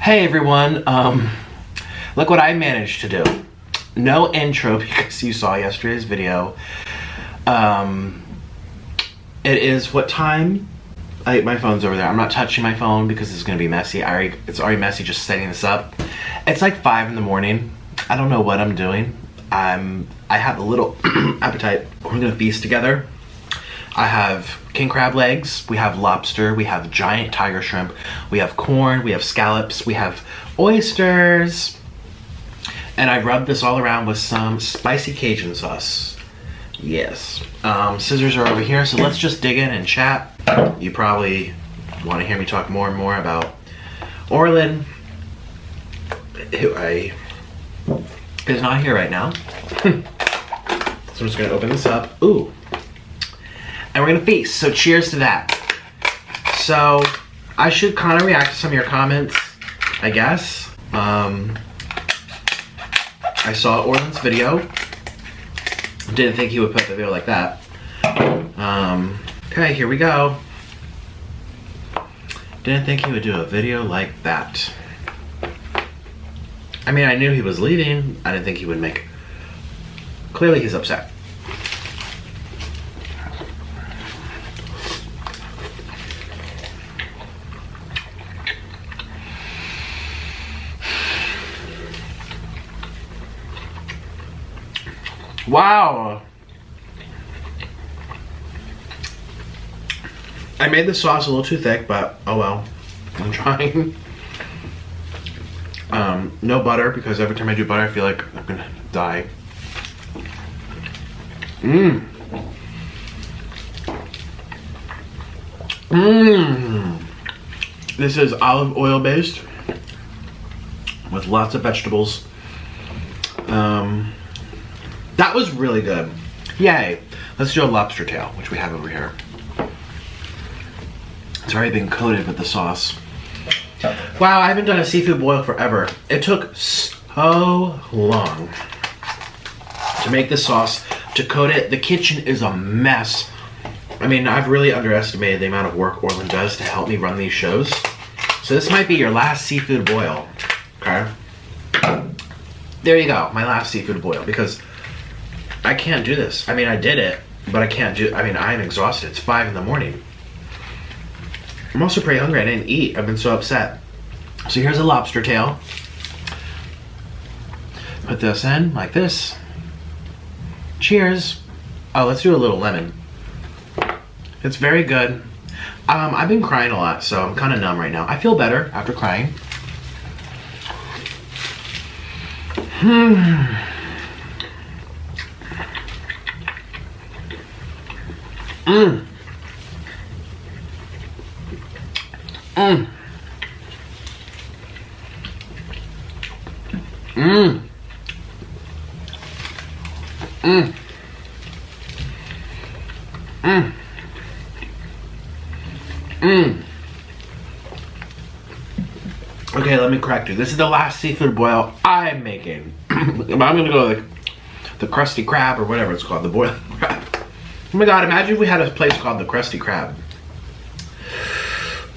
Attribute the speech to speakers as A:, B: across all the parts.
A: Hey everyone, look what I managed to do. No intro because you saw yesterday's video. It is what time? My phone's over there. I'm not touching my phone because it's gonna be messy. It's already messy just setting this up. It's like 5 in the morning. I don't know what I'm doing. I have a little appetite. We're gonna feast together. I have king crab legs, we have lobster, we have giant tiger shrimp, we have corn, we have scallops, we have oysters. And I rubbed this all around with some spicy Cajun sauce. Yes. Scissors are over here, so let's just dig in and chat. You probably want to hear me talk more and more about Orlin, who is not here right now. So I'm just gonna open this up. Ooh. And we're gonna feast, so cheers to that. So, I should kind of react to some of your comments, I guess. I saw Orlin's video. Didn't think he would put the video like that. Okay, here we go. Didn't think he would do a video like that. I mean, I knew he was leaving. I didn't think he would make... Clearly he's upset. Wow! I made the sauce a little too thick, but oh well. I'm trying. No butter, because every time I do butter, I feel like I'm gonna die. Mmm. Mmm. This is olive oil based with lots of vegetables. That was really good. Yay. Let's do a lobster tail, which we have over here. It's already been coated with the sauce. Wow, I haven't done a seafood boil forever. It took so long to make the sauce, to coat it. The kitchen is a mess. I mean, I've really underestimated the amount of work Orlin does to help me run these shows. So this might be your last seafood boil, okay? There you go, my last seafood boil, because I can't do this. I mean, I did it, but I can't do, I mean, I'm exhausted. It's 5 in the morning. I'm also pretty hungry. I didn't eat. I've been so upset. So here's a lobster tail. Put this in like this. Cheers. Oh, let's do a little lemon. It's very good. I've been crying a lot, so I'm kind of numb right now. I feel better after crying. Mmm. Mmm. Mmm. Mmm. Mmm. Mmm. Mmm. Okay, let me correct you. This is the last seafood boil I'm making. I'm gonna go like the Krusty Krab or whatever it's called, the boiling crab. Oh my god, imagine if we had a place called the Krusty Krab.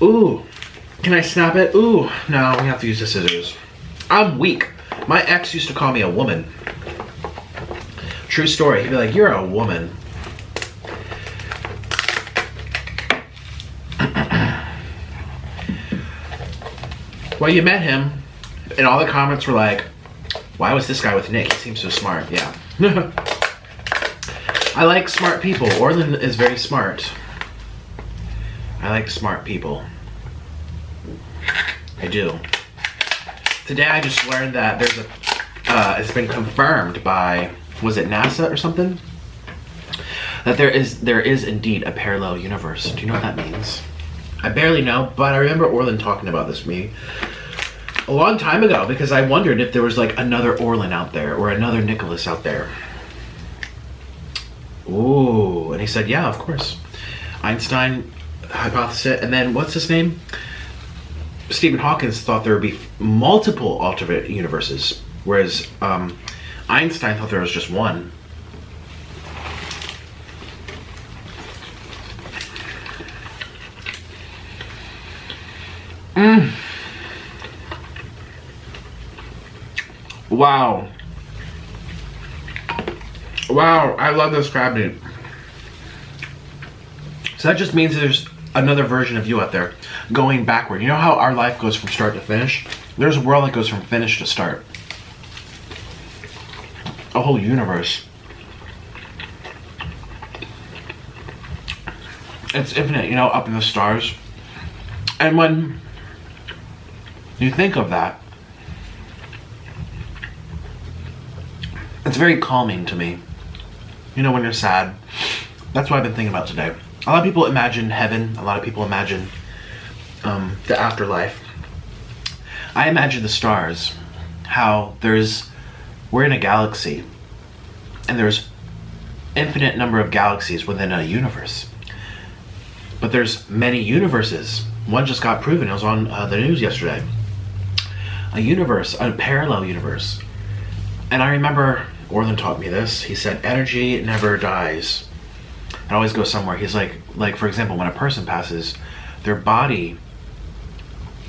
A: Ooh. Can I snap it? Ooh. No, we have to use the scissors. I'm weak. My ex used to call me a woman. True story. He'd be like, you're a woman. Well, you met him, and all the comments were like, why was this guy with Nick? He seems so smart. Yeah. I like smart people. Orlin is very smart. I like smart people. I do. Today I just learned that there's a, it's been confirmed by, was it NASA or something? That there is indeed a parallel universe. Do you know what that means? I barely know, but I remember Orlin talking about this with me a long time ago, because I wondered if there was like another Orlin out there or another Nicholas out there. Ooh, and he said, yeah, of course. Einstein hypothesis, and then what's his name? Stephen Hawking thought there would be multiple alternate universes, whereas Einstein thought there was just one. Wow. Wow, I love this crab meat. So that just means there's another version of you out there going backward. You know how our life goes from start to finish? There's a world that goes from finish to start. A whole universe. It's infinite, you know, up in the stars. And when you think of that, it's very calming to me. You know, when you're sad. That's what I've been thinking about today. A lot of people imagine heaven. A lot of people imagine the afterlife. I imagine the stars. How we're in a galaxy. And there's infinite number of galaxies within a universe. But there's many universes. One just got proven. It was on the news yesterday. A universe, a parallel universe. And I remember Orlin taught me this. He said, energy never dies. It always goes somewhere. He's like for example, when a person passes, their body,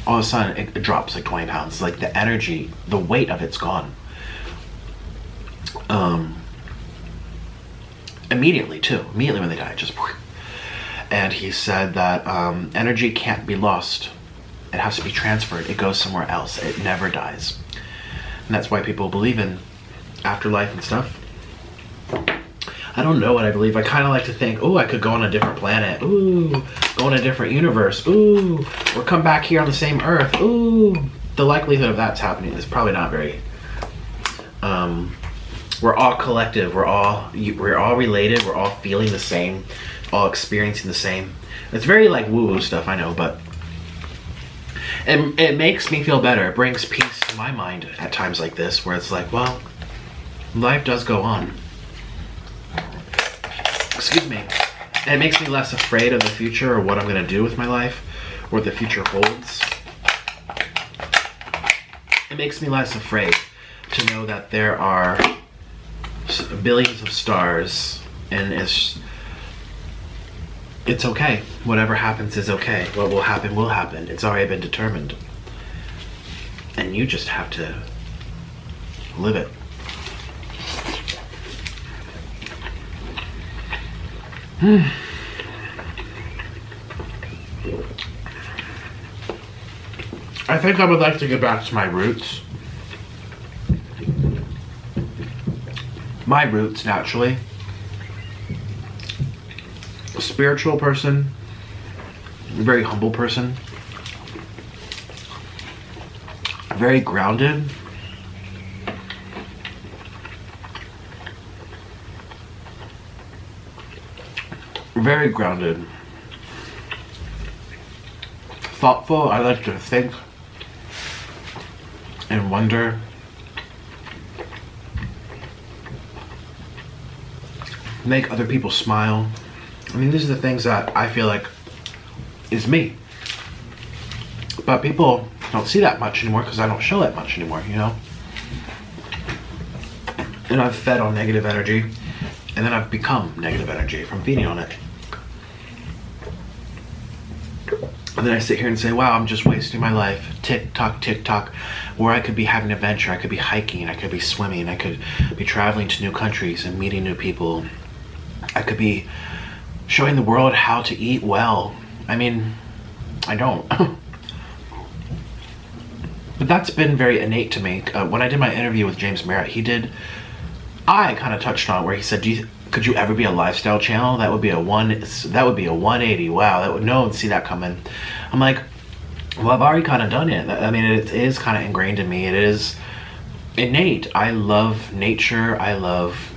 A: all of a sudden, it drops like 20 pounds. Like the energy, the weight of it's gone. Immediately too. Immediately when they die, just. And he said that energy can't be lost. It has to be transferred. It goes somewhere else. It never dies. And that's why people believe in afterlife and stuff. I don't know what I believe. I kind of like to think, oh, I could go on a different planet. Ooh, go in a different universe. Ooh, or come back here on the same Earth. Ooh, the likelihood of that's happening is probably not very. We're all collective. We're all related. We're all feeling the same. All experiencing the same. It's very like woo-woo stuff, I know, but it makes me feel better. It brings peace to my mind at times like this, where it's like, well, life does go on. Excuse me. It makes me less afraid of the future or what I'm going to do with my life, or what the future holds. It makes me less afraid to know that there are billions of stars, and it's okay. Whatever happens is okay. What will happen will happen. It's already been determined. And you just have to live it. I think I would like to get back to my roots. My roots, naturally. A spiritual person. A very humble person. Very grounded. Very grounded. Thoughtful. I like to think and wonder. Make other people smile. I mean, these are the things that I feel like is me. But people don't see that much anymore because I don't show that much anymore, you know? And I've fed on negative energy, and then I've become negative energy from feeding on it. And then I sit here and say, wow, I'm just wasting my life. Tick tock, where I could be having an adventure. I could be hiking, I could be swimming, I could be traveling to new countries and meeting new people. I could be showing the world how to eat well. I mean, I don't. But that's been very innate to me. When I did my interview with James Merritt, I kind of touched on it, where he said, could you ever be a lifestyle channel? That would be a 180. Wow, no one would see that coming. I'm like, well, I've already kind of done it. I mean, it is kind of ingrained in me. It is innate. I love nature. I love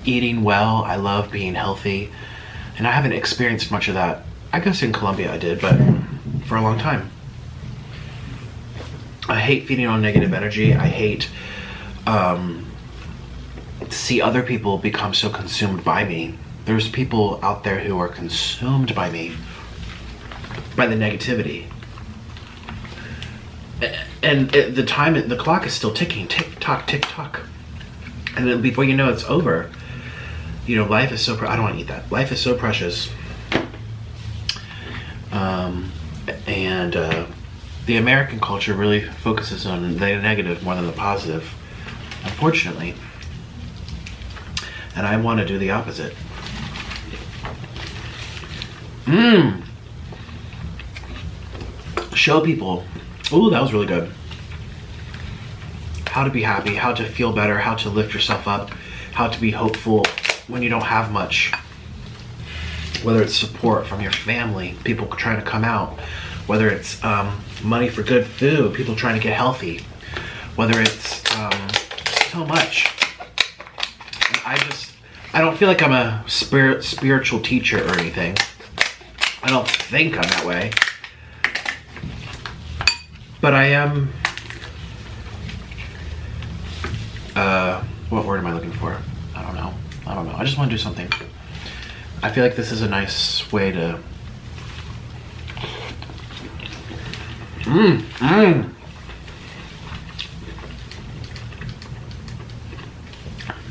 A: eating well. I love being healthy. And I haven't experienced much of that. I guess in Colombia I did, but for a long time. I hate feeding on negative energy. I hate to see other people become so consumed by me. There's people out there who are consumed by me, by the negativity. And the clock is still ticking, tick tock. And then before you know it's over. You know, life is so, I don't want to eat that. Life is so precious. The American culture really focuses on the negative more than the positive. unfortunately. And I want to do the opposite. Show people. Ooh, that was really good. How to be happy, how to feel better, how to lift yourself up, how to be hopeful when you don't have much. Whether it's support from your family, people trying to come out. Whether it's money for good food, people trying to get healthy. Whether it's so much. I don't feel like I'm a spiritual teacher or anything. I don't think I'm that way. But I am, what word am I looking for? I don't know. I just want to do something. I feel like this is a nice way to,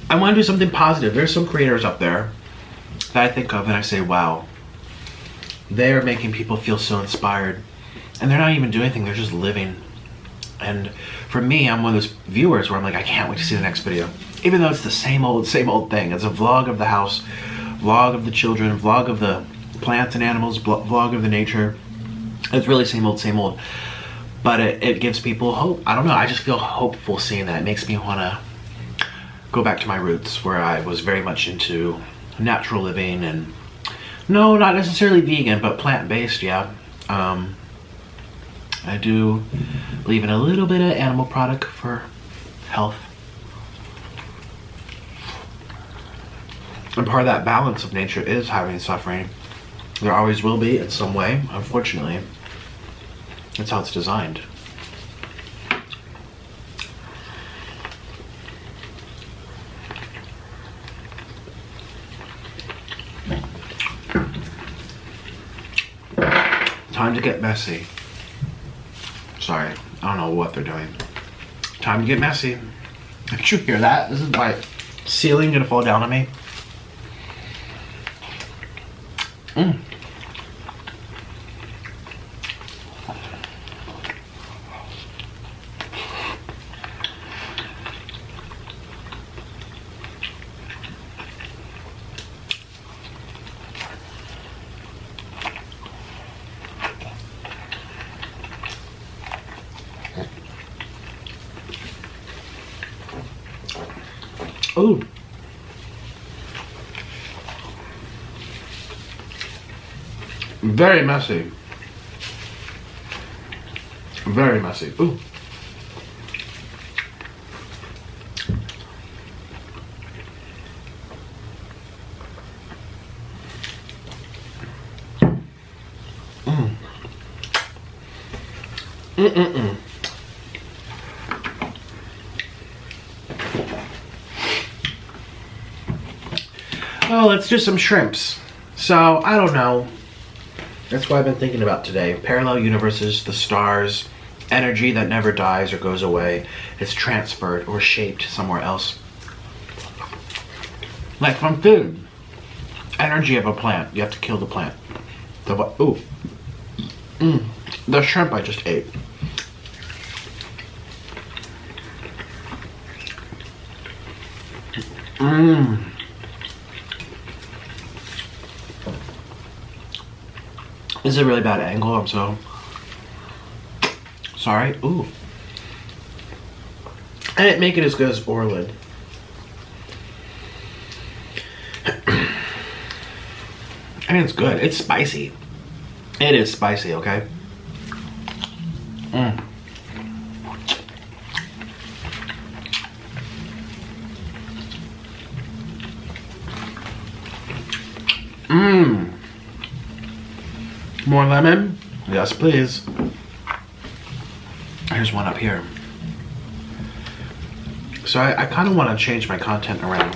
A: I want to do something positive. There's some creators up there that I think of and I say, wow, they're making people feel so inspired. And they're not even doing anything, they're just living. And for me, I'm one of those viewers where I'm like, I can't wait to see the next video. Even though it's the same old thing. It's a vlog of the house, vlog of the children, vlog of the plants and animals, vlog of the nature. It's really same old. But it gives people hope. I don't know, I just feel hopeful seeing that. It makes me want to go back to my roots where I was very much into natural living and, no, not necessarily vegan, but plant-based, yeah. I do believe in a little bit of animal product for health. And part of that balance of nature is having suffering. There always will be in some way, unfortunately. That's how it's designed. Time to get messy. Sorry, I don't know what they're doing. Time to get messy. Did you hear that? This is my ceiling gonna fall down on me. Ooh. Very messy. Very messy. Ooh. Oh, let's do some shrimps. So, I don't know. That's what I've been thinking about today. Parallel universes, the stars, energy that never dies or goes away. It's transferred or shaped somewhere else. Like from food. Energy of a plant. You have to kill the plant. Ooh. The shrimp I just ate. This is a really bad angle, I'm so sorry. Ooh. I didn't make it as good as Orlin. I mean, it's good. It's spicy. It is spicy, okay? More lemon? Yes, please. Here's one up here. So I kind of want to change my content around.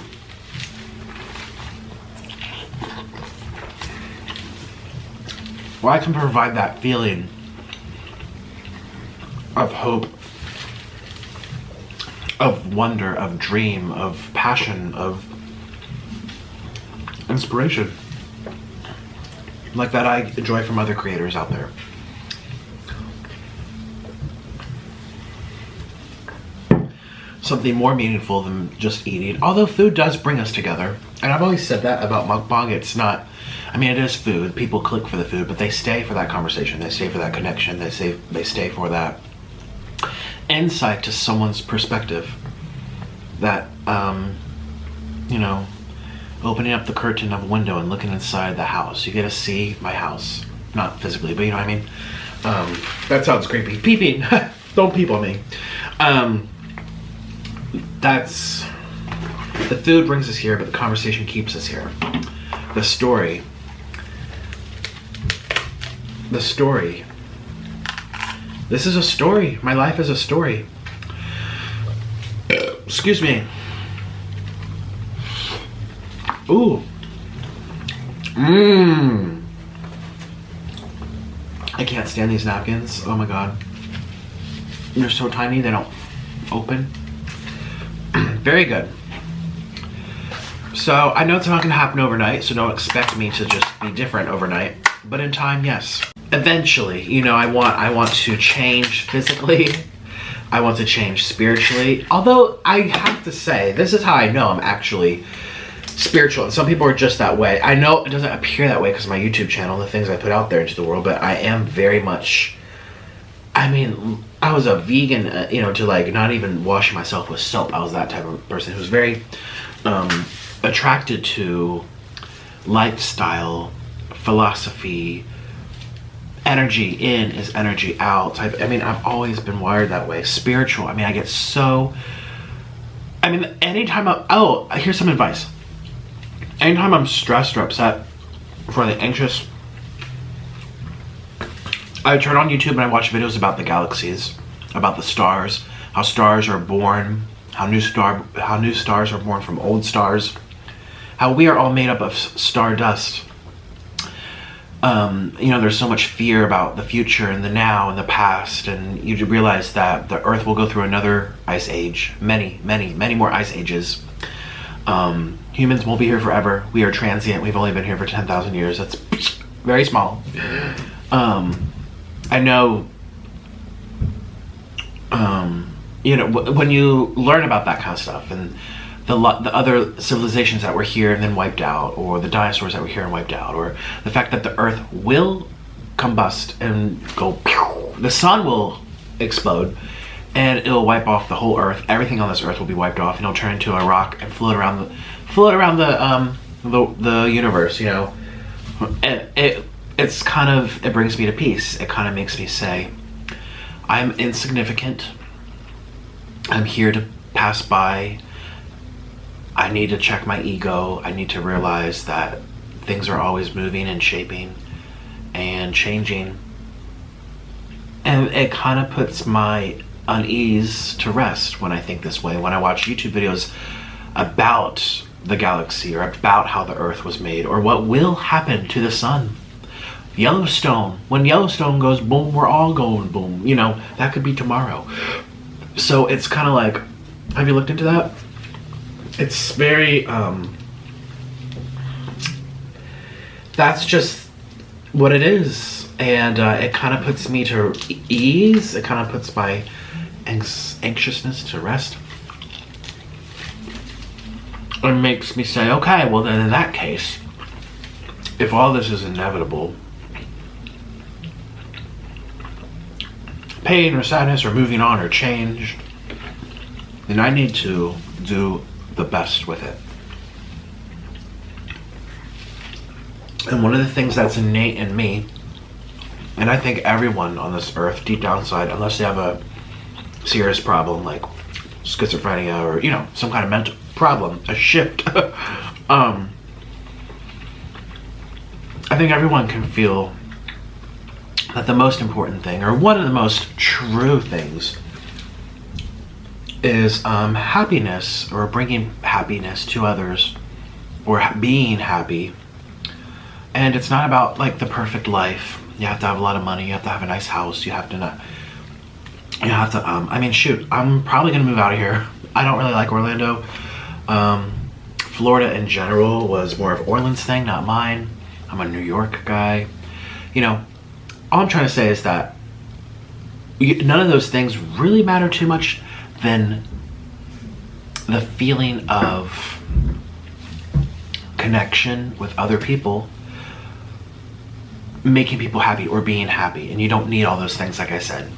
A: Well, I can provide that feeling of hope, of wonder, of dream, of passion, of inspiration. Like that I enjoy from other creators out there. something more meaningful than just eating. Although food does bring us together. And I've always said that about mukbang. It's not, I mean, it is food. People click for the food, but they stay for that conversation. They stay for that connection. They stay for that insight to someone's perspective. That, you know, opening up the curtain of a window and looking inside the house. You get to see my house. Not physically, but you know what I mean? That sounds creepy. Peeping. Don't peep on me. That's... The food brings us here, but the conversation keeps us here. The story. The story. This is a story. My life is a story. Excuse me. Ooh. Mmm. I can't stand these napkins. Oh my god. They're so tiny, they don't open. Very good. So I know it's not going to happen overnight, so don't expect me to just be different overnight. But in time, yes. Eventually, you know, I want to change physically. I want to change spiritually. Although I have to say, this is how I know I'm actually spiritual. And some people are just that way. I know it doesn't appear that way because of my YouTube channel, the things I put out there into the world, but I am very much, I mean, I was a vegan, you know, to like not even washing myself with soap. I was that type of person who was very attracted to lifestyle, philosophy, energy in is energy out type. I mean, I've always been wired that way. Spiritual. I mean, I get so, I mean, anytime here's some advice. Anytime I'm stressed or upset, feeling anxious, I turn on YouTube and I watch videos about the galaxies, about the stars, how stars are born, how new stars are born from old stars, how we are all made up of stardust. You know, there's so much fear about the future and the now and the past, and you realize that the Earth will go through another ice age, many more ice ages. Humans won't be here forever. We are transient. We've only been here for 10,000 years. That's very small. I know, you know, when you learn about that kind of stuff and the other civilizations that were here and then wiped out, or the dinosaurs that were here and wiped out, or the fact that the Earth will combust and go, the sun will explode and it'll wipe off the whole Earth. Everything on this Earth will be wiped off and it'll turn into a rock and float around the universe, you know. It's kind of, it brings me to peace. It kind of makes me say, I'm insignificant. I'm here to pass by. I need to check my ego. I need to realize that things are always moving and shaping and changing. And it kind of puts my unease to rest when I think this way. When I watch YouTube videos about the galaxy or about how the Earth was made or what will happen to the sun. Yellowstone. When Yellowstone goes boom, we're all going boom. You know, that could be tomorrow. So it's kind of like, have you looked into that? It's very, that's just what it is. And it kind of puts me to ease. It kind of puts my anxiousness to rest. It makes me say, okay, well then in that case, if all this is inevitable, pain or sadness or moving on or change, then I need to do the best with it. And one of the things that's innate in me, and I think everyone on this earth deep down inside, unless they have a serious problem like schizophrenia or, you know, some kind of mental problem, a shift, I think everyone can feel that the most important thing, or one of the most true things, is happiness, or bringing happiness to others, or being happy. And it's not about like the perfect life. You have to have a lot of money, you have to have a nice house, you have to I mean, shoot, I'm probably gonna move out of here. I don't really like Orlando. Florida in general was more of Orlin's thing, not mine. I'm a New York guy. You know, all I'm trying to say is that none of those things really matter too much than the feeling of connection with other people, making people happy or being happy. And you don't need all those things, like I said.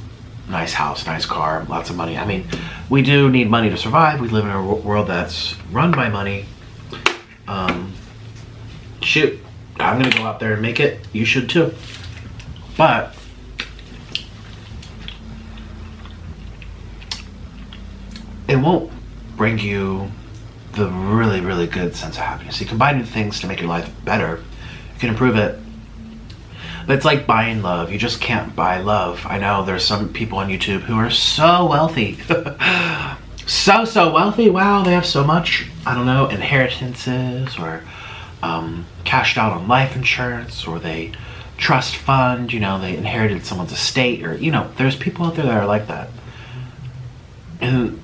A: Nice house, nice car, lots of money. I mean, we do need money to survive. We live in a world that's run by money. Shoot, I'm gonna go out there and make it. You should too. But it won't bring you the really, really good sense of happiness. You can buy new things to make your life better. You can improve it. But it's like buying love. You just can't buy love. I know there's some people on YouTube who are so wealthy. so wealthy. Wow, they have so much, I don't know, inheritances, or cashed out on life insurance, or they trust fund, you know, they inherited someone's estate, or, you know, there's people out there that are like that. And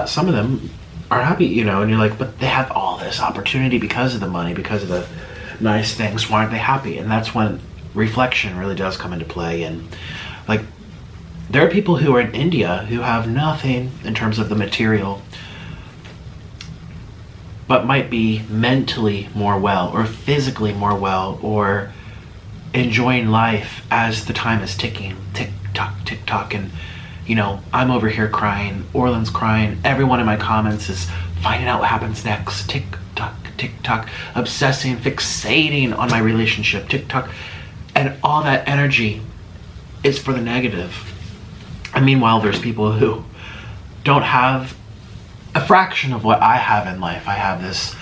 A: some of them are happy, you know, and you're like, but they have all this opportunity because of the money, because of the nice things. Why aren't they happy? And that's when reflection really does come into play. And like, there are people who are in India who have nothing in terms of the material, but might be mentally more well, or physically more well, or enjoying life as the time is ticking. Tick tock. And you know, I'm over here crying, Orlin's crying, everyone in my comments is finding out what happens next. Tick tock, obsessing, fixating on my relationship. Tick tock. And all that energy is for the negative. And meanwhile, there's people who don't have a fraction of what I have in life. I have this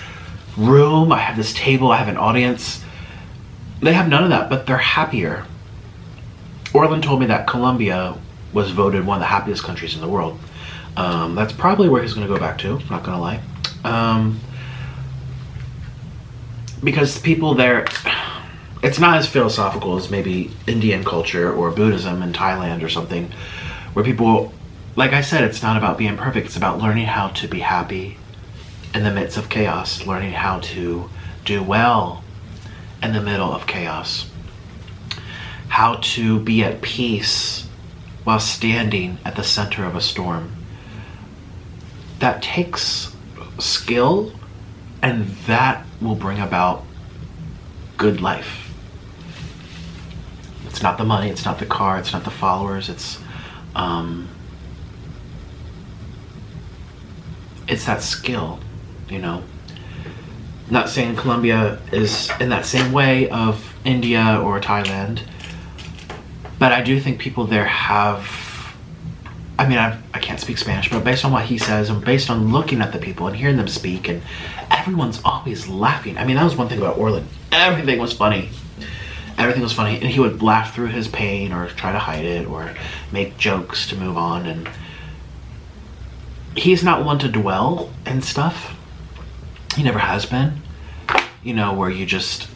A: room, I have this table, I have an audience. They have none of that, but they're happier. Orlin told me that Colombia was voted one of the happiest countries in the world. That's probably where he's going to go back to, not going to lie. Because people there, it's not as philosophical as maybe Indian culture or Buddhism in Thailand or something, where people, like I said, it's not about being perfect. It's about learning how to be happy in the midst of chaos, learning how to do well in the middle of chaos, how to be at peace while standing at the center of a storm. That takes skill, and that will bring about good life. It's not the money, it's not the car, it's not the followers, it's that skill, you know. Not saying Colombia is in that same way of India or Thailand, but I do think people there have, I mean, I can't speak Spanish, but based on what he says and based on looking at the people and hearing them speak, and everyone's always laughing. I mean, that was one thing about Orlin. Everything was funny. Everything was funny, and he would laugh through his pain or try to hide it or make jokes to move on. And he's not one to dwell in stuff. He never has been. You know, where you just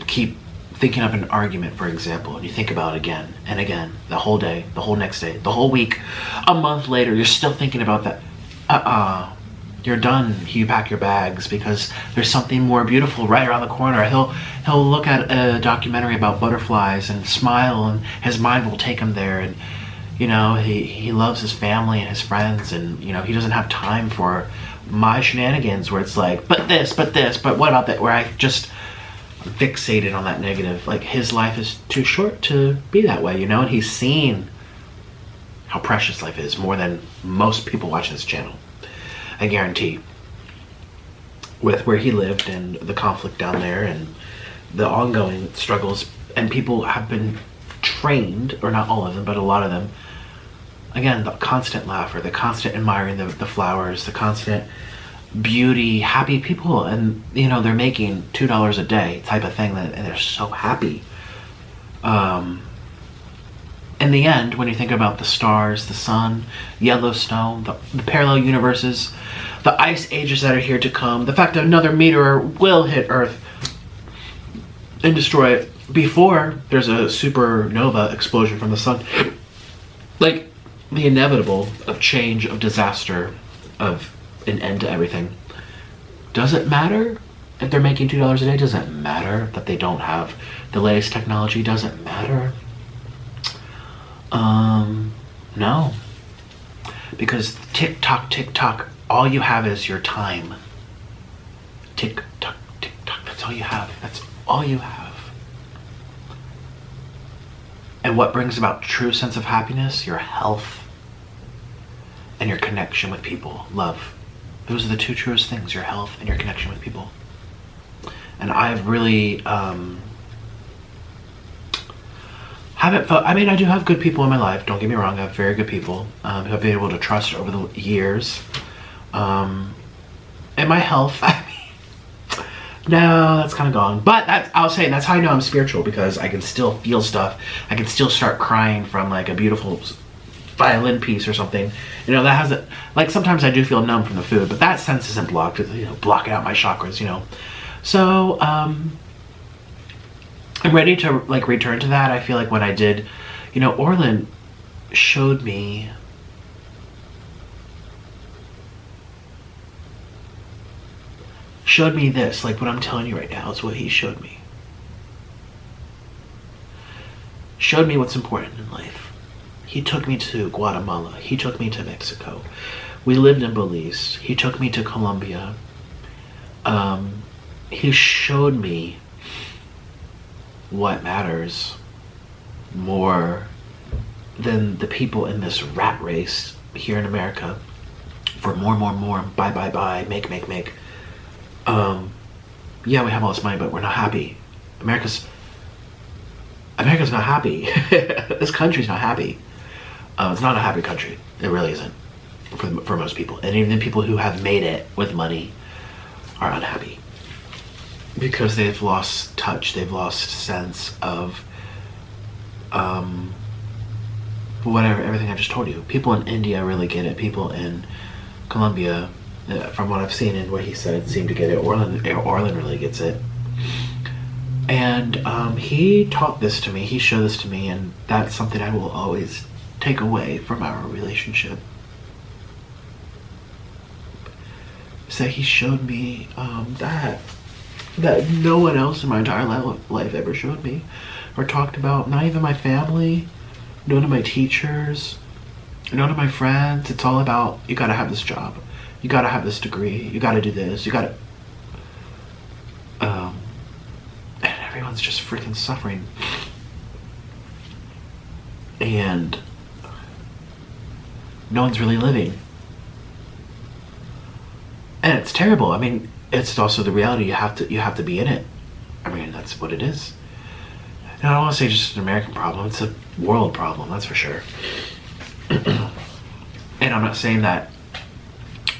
A: keep thinking of an argument, for example, and you think about it again and again, the whole day, the whole next day, the whole week, a month later, you're still thinking about that. You're done. You pack your bags because there's something more beautiful right around the corner. He'll look at a documentary about butterflies and smile, and his mind will take him there. And you know, he loves his family and his friends, and you know, he doesn't have time for my shenanigans where it's like, but what about that, where I just fixated on that negative. Like, his life is too short to be that way, you know, and he's seen how precious life is more than most people watching this channel. I guarantee, with where he lived and the conflict down there and the ongoing struggles, and people have been trained, or not all of them, but a lot of them, again, the constant laughter, the constant admiring the flowers, the constant beauty, happy people, and you know, they're making $2 a day type of thing, and they're so happy. In the end, when you think about the stars, the sun, Yellowstone, the parallel universes, the ice ages that are here to come, the fact that another meteor will hit Earth and destroy it before there's a supernova explosion from the sun, like the inevitable of change, of disaster, of an end to everything. Does it matter if they're making $2 a day? Does it matter that they don't have the latest technology? Does it matter? No. Because tick tock, all you have is your time. Tick tock, that's all you have. That's all you have. And what brings about true sense of happiness? Your health and your connection with people. Love. Those are the two truest things, your health and your connection with people. And I've really haven't felt, I mean, I do have good people in my life, don't get me wrong. I have very good people who I've been able to trust over the years. And my health, I mean, no, that's kind of gone. But that's, I'll say, that's how I know I'm spiritual, because I can still feel stuff. I can still start crying from like a beautiful violin piece or something. You know, that has a, like, sometimes I do feel numb from the food, but that sense isn't blocked. It's, you know, blocking out my chakras, you know. So, I'm ready to like return to that. I feel like when I did, you know, Orlin showed me this, like what I'm telling you right now is what he showed me. Showed me what's important in life. He took me to Guatemala. He took me to Mexico. We lived in Belize. He took me to Colombia. He showed me what matters more than the people in this rat race here in America for more, buy, make. Yeah, we have all this money, but we're not happy. America's not happy. This country's not happy. It's not a happy country. It really isn't for most people. And even the people who have made it with money are unhappy because they've lost touch. They've lost sense of whatever, everything I just told you. People in India really get it. People in Colombia, from what I've seen and what he said, seem to get it. Orlin really gets it. And he taught this to me. He showed this to me, and that's something I will always take away from our relationship. So he showed me that no one else in my entire life ever showed me or talked about. Not even my family, none of my teachers, none of my friends. It's all about, you gotta have this job, you gotta have this degree, you gotta do this, you gotta and everyone's just freaking suffering. And no one's really living. And it's terrible. I mean, it's also the reality. You have to be in it. I mean, that's what it is. And I don't want to say just an American problem. It's a world problem, that's for sure. And I'm not saying that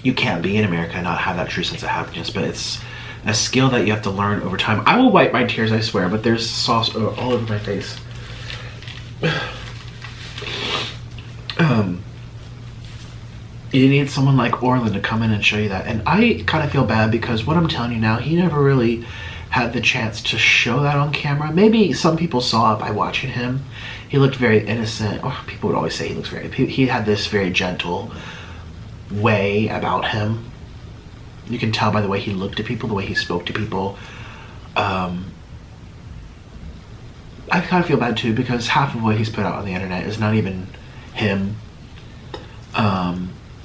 A: you can't be in America and not have that true sense of happiness, but it's a skill that you have to learn over time. I will wipe my tears, I swear, but there's sauce all over my face. You need someone like Orlin to come in and show you that. And I kind of feel bad because what I'm telling you now, he never really had the chance to show that on camera. Maybe some people saw it by watching him. He looked very innocent. Oh, people would always say he looks he had this very gentle way about him. You can tell by the way he looked at people, the way he spoke to people. I kind of feel bad too because half of what he's put out on the internet is not even him.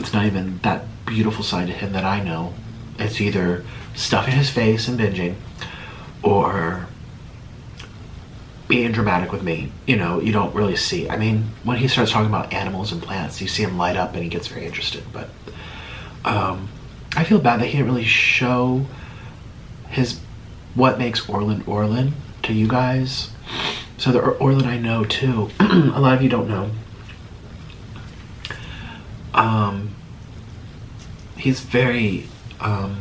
A: It's not even that beautiful side to him that I know. It's either stuffing his face and binging or being dramatic with me. You know, you don't really see. I mean, when he starts talking about animals and plants, you see him light up and he gets very interested. But I feel bad that he didn't really show what makes Orlin to you guys. So the Orlin I know too, a lot of you don't know. He's very, that's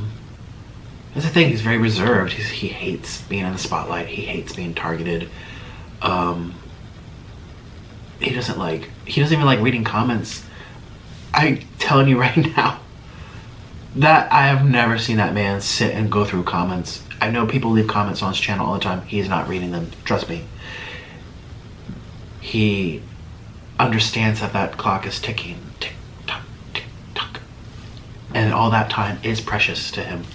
A: the thing, he's very reserved. He hates being in the spotlight. He hates being targeted. He doesn't even like reading comments. I'm telling you right now that I have never seen that man sit and go through comments. I know people leave comments on his channel all the time. He's not reading them, trust me. He understands that clock is ticking. And all that time is precious to him.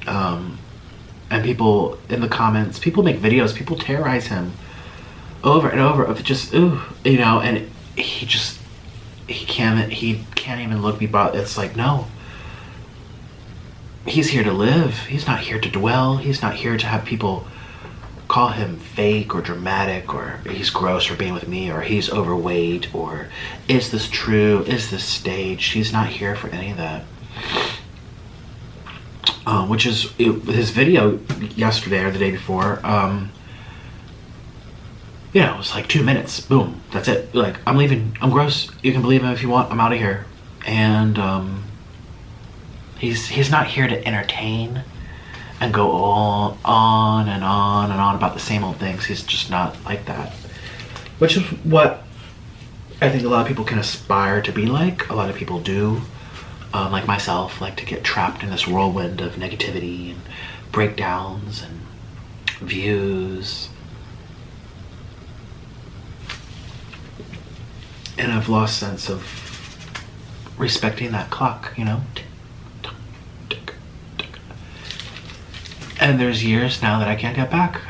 A: And people in the comments, people make videos, people terrorize him over and over of just, ooh, you know, and he just, he can't even look me, but it's like, no. He's here to live. He's not here to dwell. He's not here to have people call him fake or dramatic, or he's gross for being with me, or he's overweight, or is this true? Is this staged? He's not here for any of that. Which is his video yesterday or the day before. You know, it was like 2 minutes. Boom. That's it. Like, I'm leaving. I'm gross. You can believe him if you want. I'm out of here. And he's not here to entertain and go on and on and on about the same old things. He's just not like that. Which is what I think a lot of people can aspire to be like. A lot of people do. Like myself, like to get trapped in this whirlwind of negativity and breakdowns and views. And I've lost sense of respecting that clock, you know? And there's years now that I can't get back.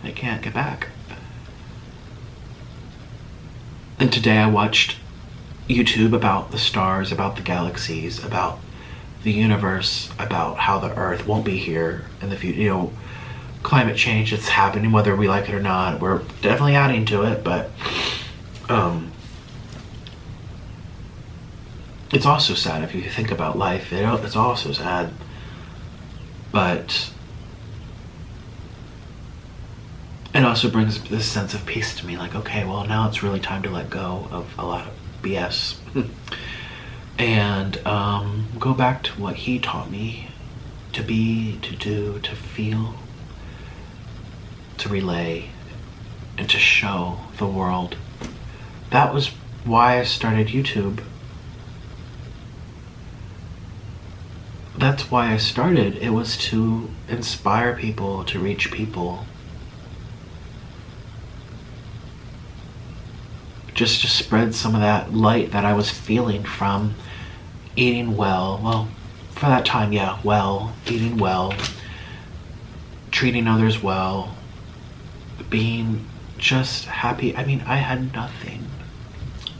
A: I can't get back. And today I watched YouTube about the stars, about the galaxies, about the universe, about how the earth won't be here in the future. You know, climate change, it's happening whether we like it or not. We're definitely adding to it, but it's also sad if you think about life. It's also sad. But it also brings this sense of peace to me. Like, okay, well, now it's really time to let go of a lot of BS and go back to what he taught me to be, to do, to feel, to relay, and to show the world. That was why I started YouTube. That's why I started. It was to inspire people, to reach people. Just to spread some of that light that I was feeling from eating well. Well, for that time, yeah, well, eating well, treating others well, being just happy. I mean, I had nothing.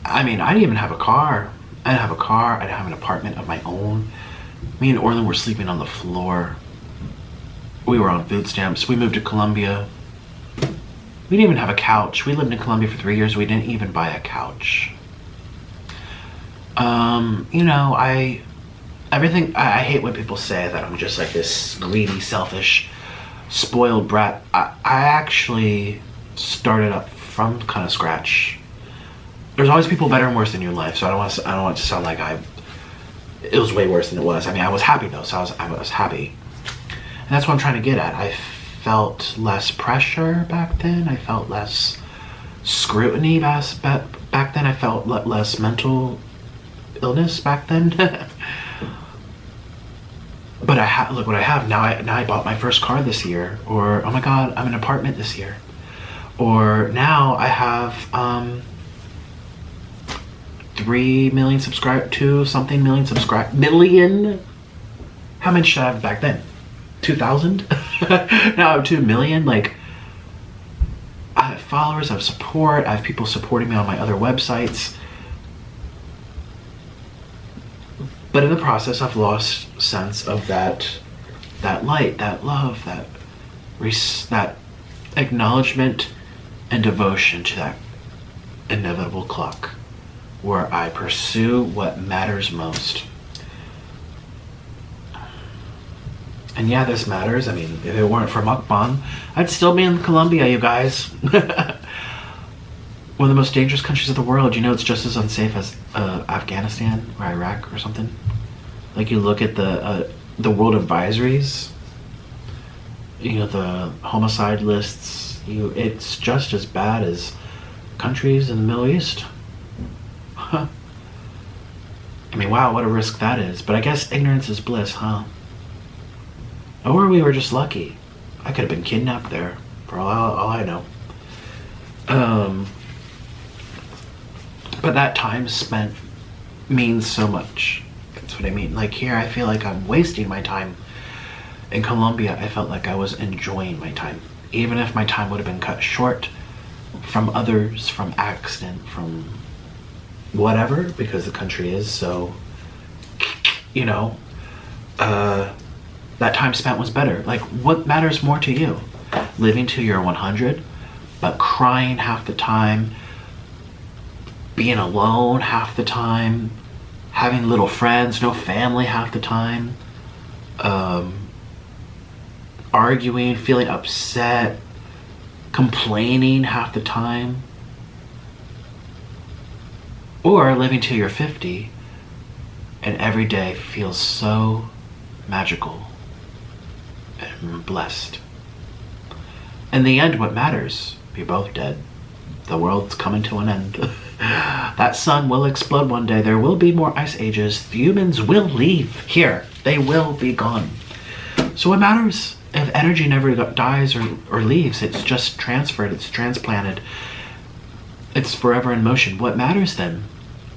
A: I mean, I didn't even have a car. I didn't have a car. I didn't have an apartment of my own. Me and Orlin were sleeping on the floor. We were on food stamps. We moved to Colombia. We didn't even have a couch. We lived in Colombia for 3 years. We didn't even buy a couch. You know, I hate when people say that I'm just like this greedy, selfish, spoiled brat. I actually started up from kind of scratch. There's always people better and worse than you in life, so I don't want it to sound like it was way worse than it was. I mean, I was happy though, so I was happy. And that's what I'm trying to get at. I felt less pressure back then. I felt less scrutiny back then. I felt less mental illness back then. But look what I have now. I bought my first car this year, or oh my god, I'm in an apartment this year, or now I have 3 million subscribers, 2-something million subscribers, million. How many should I have back then? 2,000? Now 2 million. Like, I have followers, I have support, I have people supporting me on my other websites. But in the process, I've lost sense of that light, that love, that acknowledgement and devotion to that inevitable clock, where I pursue what matters most. And yeah, this matters. I mean, if it weren't for MUKBANG, I'd still be in Colombia, you guys. One of the most dangerous countries of the world. You know, it's just as unsafe as Afghanistan or Iraq or something. Like, you look at the world advisories, you know, the homicide lists, it's just as bad as countries in the Middle East. Huh. I mean, wow, what a risk that is. But I guess ignorance is bliss, huh? Or we were just lucky. I could have been kidnapped there, for all I know. But that time spent means so much. That's what I mean. Like, here, I feel like I'm wasting my time. In Colombia, I felt like I was enjoying my time. Even if my time would have been cut short from others, from accident, from whatever, because the country is so, you know, that time spent was better. Like, what matters more to you? Living to your 100, but crying half the time, being alone half the time, having little friends, no family half the time, arguing, feeling upset, complaining half the time, or living till you're 50 and every day feels so magical and blessed. In the end, what matters? You're both dead. The world's coming to an end. That sun will explode one day. There will be more ice ages. The humans will leave here. They will be gone. So what matters? If energy never dies or leaves, it's just transferred, it's transplanted, it's forever in motion. What matters then?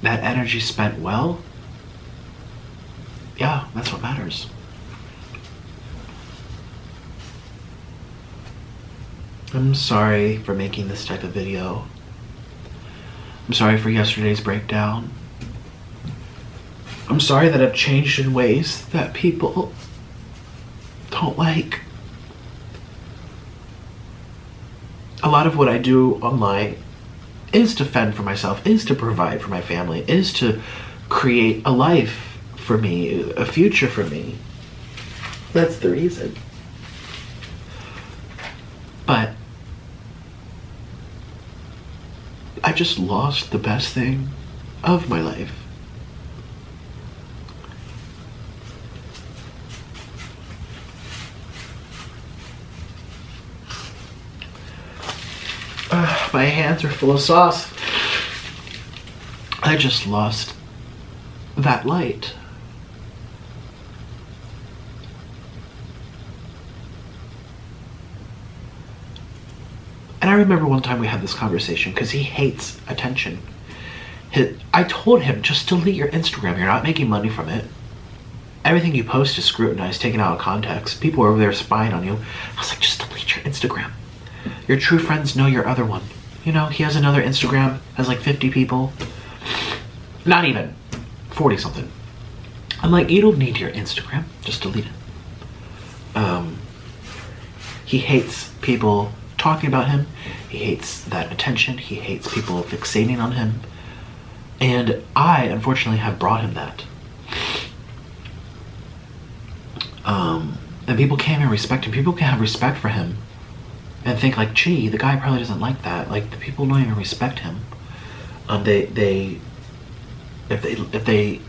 A: That energy spent well? Yeah, that's what matters. I'm sorry for making this type of video. I'm sorry for yesterday's breakdown. I'm sorry that I've changed in ways that people don't like. A lot of what I do online is to fend for myself, is to provide for my family, is to create a life for me, a future for me. That's the reason. But I just lost the best thing of my life. My hands are full of sauce. I just lost that light. And I remember one time we had this conversation because he hates attention. I told him, just delete your Instagram. You're not making money from it. Everything you post is scrutinized, taken out of context. People are over there spying on you. I was like, just delete your Instagram. Your true friends know your other one. You know, he has another Instagram, has like 50 people. Not even, 40 something. I'm like, you don't need your Instagram, just delete it. He hates people talking about him. He hates that attention. He hates people fixating on him. And I, unfortunately, have brought him that. And people can't even respect him. People can have respect for him and think like, gee, the guy probably doesn't like that. Like, the people don't even respect him. If they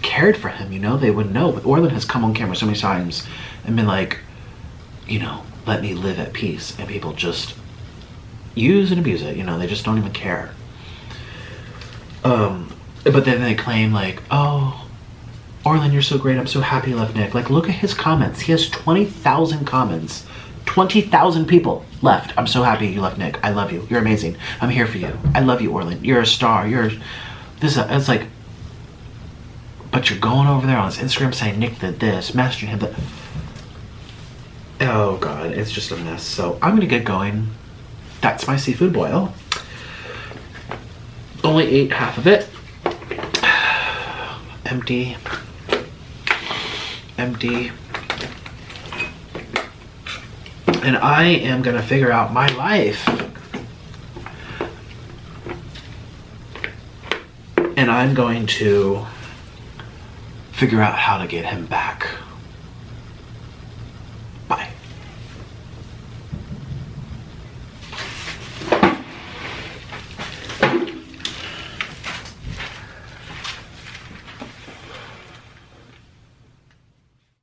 A: cared for him, you know, they would know. But Orlin has come on camera so many times and been like, you know, let me live at peace. And people just use and abuse it, you know, they just don't even care. But then they claim like, oh, Orlin, you're so great, I'm so happy you left Nick. Like, look at his comments. He has 20,000 comments. 20,000 people left. I'm so happy you left Nick. I love you. You're amazing. I'm here for you. I love you, Orlin. You're a star. It's like, but you're going over there on his Instagram saying Nick did this, messaging him that. Oh God, it's just a mess. So I'm gonna get going. That's my seafood boil. Only ate half of it. Empty. And I am gonna figure out my life. And I'm going to figure out how to get him back.